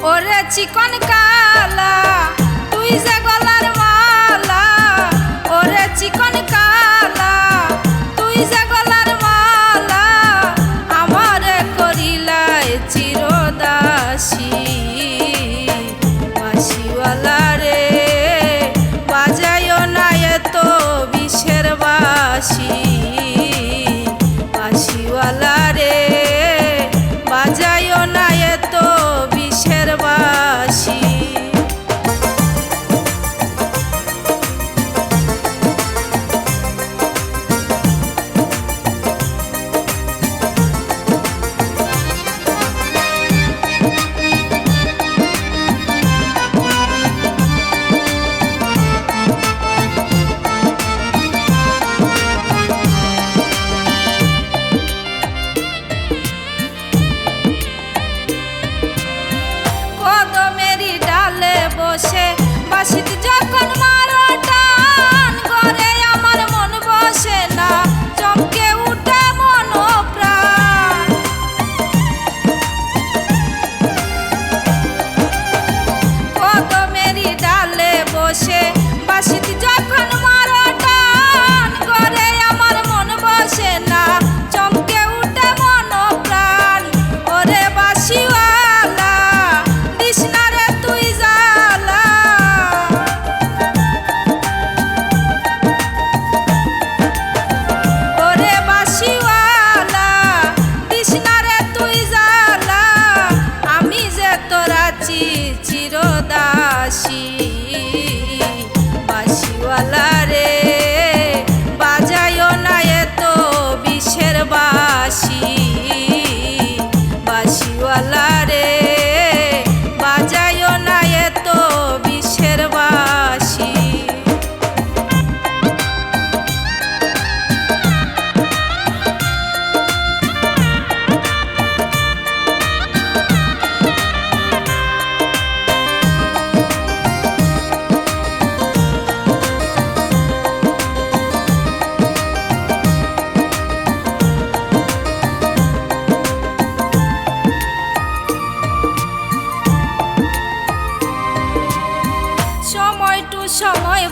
ওরে চিকন কালা তুই যে গলার মালা, ওরে চিকন কালা তুই যে গলার মালা, আমারে করিলাই চিরদাসী। বাঁশিওয়ালা রে বাজায়ও না এত বিষের বাঁশি, বাঁশিওয়ালা রে বাজায়ও না এত বিষের বাঁশি। কদমেরই ডালে বসে বাঁশিতে যখন মারো টান, ঘরে আমার মন বসে না চমকে উঠে মন প্রাণ। কদমেরই ডালে বসে বাঁশিতে যখন মারো টান, ঘরে আমার মন বসে না চমকে উঠে মন প্রাণ। ওরে বাঁশিওয়ালা দিস না রে তুই জ্বালা, ওরে বাঁশিওয়ালা দিস না রে তুই জ্বালা, আমি যে তোর আছি চিরদাসী। বাঁশিওয়ালা রে বাজায়ও না এত বিষের বাঁশি, বাঁশিওয়ালা রে বাজায়ও না এত বিষের বাঁশি। সময় টু সময়